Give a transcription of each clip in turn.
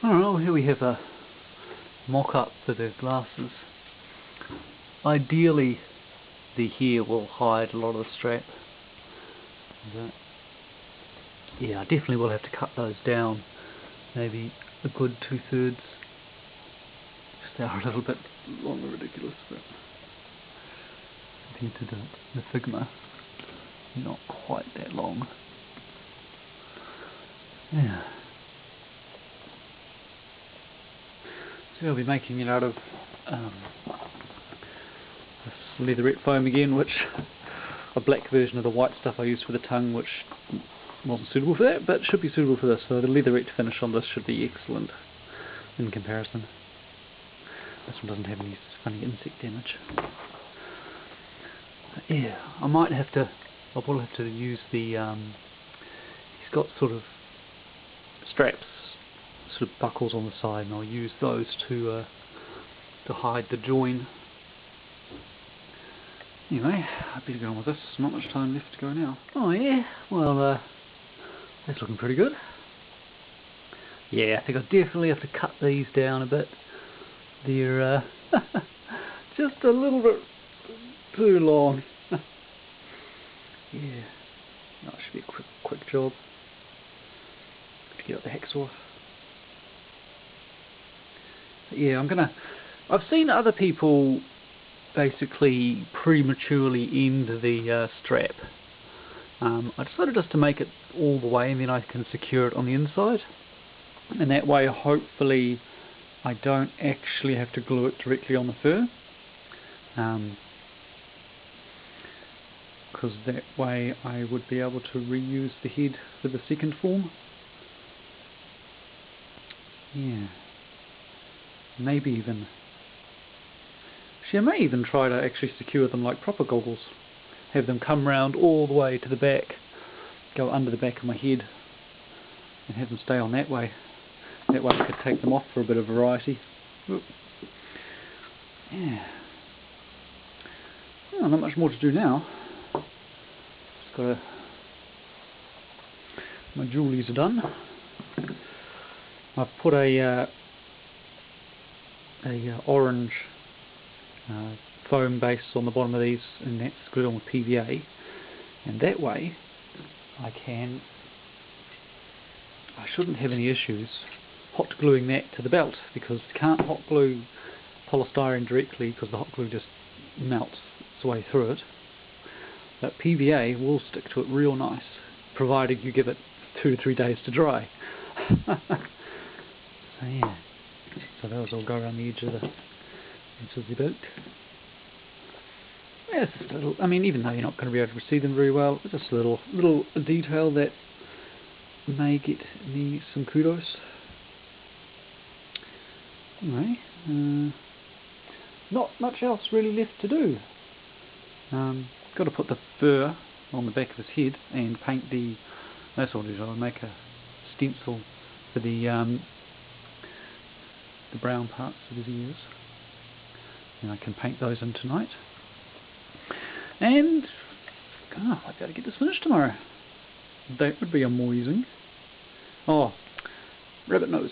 Alright, well here we have a mock-up for the glasses. Ideally the hair will hide a lot of the strap. But yeah, I definitely will have to cut those down, maybe a good 2/3. Just they are a little bit long and ridiculous, but compared to the Figma, not quite that long. Yeah. So I'll be making it out of this leatherette foam again, which a black version of the white stuff I used for the tongue, which wasn't suitable for that, but should be suitable for this. So the leatherette finish on this should be excellent in comparison. This one doesn't have any funny insect damage. But yeah, I'll probably have to use the he's got sort of straps, sort of buckles on the side, and I'll use those to hide the join. Anyway, I better go on with this. Not much time left to go now. Oh yeah, well that's looking pretty good. Yeah, I think I definitely have to cut these down a bit. They're just a little bit too long. Yeah, that should be a quick job. Get out the hacksaw. But yeah, I've seen other people basically prematurely end the strap. I decided just to make it all the way, and then I can secure it on the inside, and that way hopefully I don't actually have to glue it directly on the fur, because that way I would be able to reuse the head for the second form. Yeah, maybe even I may even try to actually secure them like proper goggles. Have them come round all the way to the back, go under the back of my head, and have them stay on that way. That way I could take them off for a bit of variety. Yeah. Well, not much more to do now. Just got my jewellies are done. I've put a orange foam base on the bottom of these, and that's glued on with PVA, and that way I shouldn't have any issues hot gluing that to the belt, because you can't hot glue polystyrene directly because the hot glue just melts its way through it, but PVA will stick to it real nice, provided you give it 2 to 3 days to dry. So yeah, so those will go around the edge of the boat. Yeah, it's just a little, I mean, even though you're not going to be able to see them very well, it's just a little detail that may get me some kudos. Anyway, not much else really left to do. Got to put the fur on the back of his head and paint that's what it is. I'll make a stencil for the brown parts of his ears, and I can paint those in tonight. And I'd be able to get this finished tomorrow. That would be amazing. Oh, rabbit nose.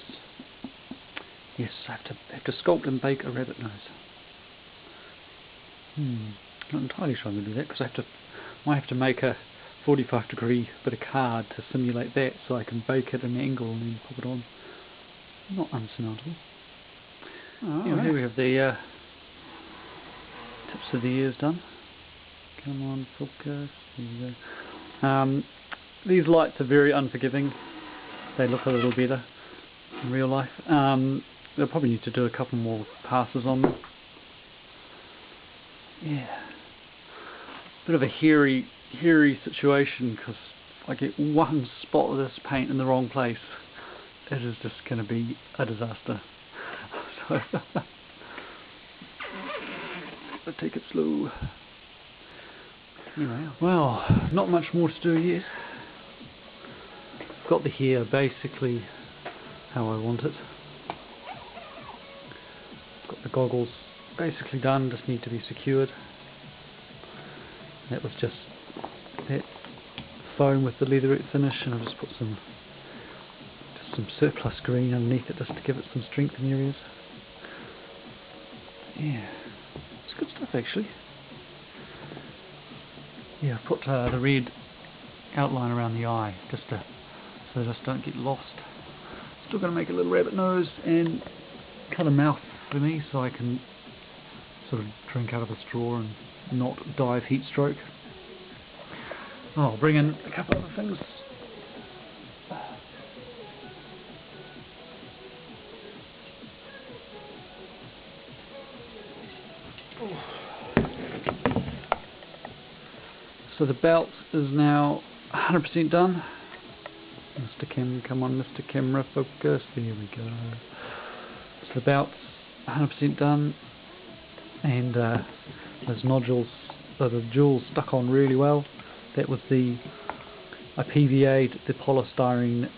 Yes, I have to sculpt and bake a rabbit nose. Not entirely sure I'm going to do that, because I might have to make a 45-degree bit of card to simulate that, so I can bake it at an angle and then pop it on. Not unsurmountable. Anyway, here we have the tips of the ears done. Come on, focus. There you go. These lights are very unforgiving. They look a little better in real life. They'll probably need to do a couple more passes on them. Yeah. Bit of a hairy situation, because if I get one spot of this paint in the wrong place, it is just going to be a disaster. So I'll take it slow. Anyway, well, not much more to do yet. Got the hair basically how I want it. Got the goggles basically done, just need to be secured. That was just that foam with the leatherette finish, and I've just put some some surplus green underneath it just to give it some strength in areas. Yeah, it's good stuff actually. Yeah, I've put the red outline around the eye just so they just don't get lost. Still going to make a little rabbit nose and cut a mouth for me so I can sort of drink out of a straw and not die of heat stroke. Oh, I'll bring in a couple other things. So the belt is now 100% done. Mr. Kim, come on Mr. Camera, focus, there we go. So the belt's 100% done, and those nodules, the jewels stuck on really well. That was I PVA'd the polystyrene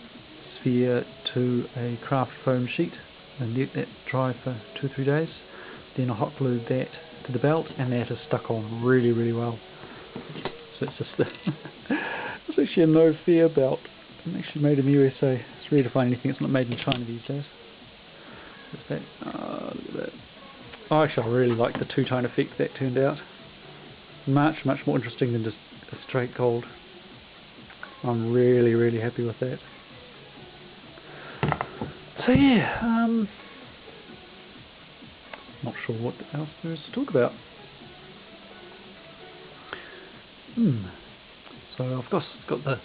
sphere to a craft foam sheet and let that dry for 2 or 3 days. Then I hot glued that to the belt, and that is stuck on really, really well. So it's just it's actually a no fear belt. It's actually made in the USA. It's rare to find anything that's not made in China these days. What's that? Oh, look at that. Oh, actually, I really like the two-tone effect that turned out. Much more interesting than just a straight gold. I'm really, really happy with that. So yeah, not sure what else there is to talk about. So I've got the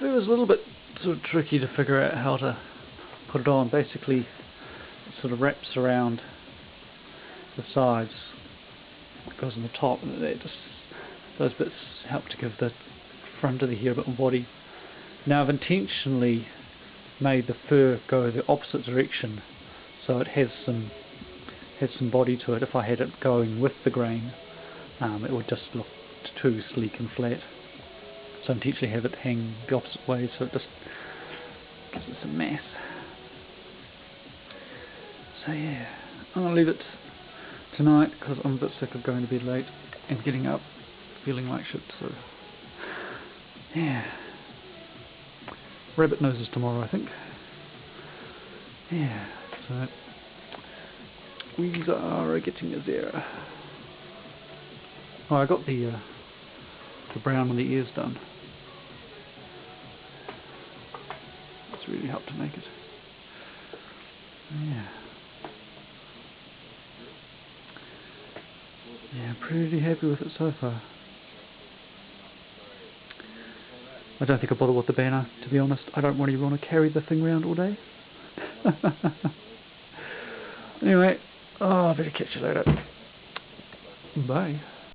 fur is a little bit sort of tricky to figure out how to put it on. Basically, it sort of wraps around the sides, it goes on the top, and those bits help to give the front of the hair a bit more body. Now I've intentionally made the fur go the opposite direction, so it has some body to it. If I had it going with the grain, it would just look too sleek and flat. So I intentionally have it hang the opposite way, so it just gives it some mass. So yeah, I'm going to leave it tonight because I'm a bit sick of going to bed late and getting up feeling like shit. So yeah, rabbit noses tomorrow, I think. Yeah, so we are getting there. Oh, I got the brown on the ears done. It's really helped to make it. Yeah. Yeah, pretty happy with it so far. I don't think I'll bother with the banner, to be honest. I don't really want to carry the thing around all day. Anyway, I better catch you later. Bye.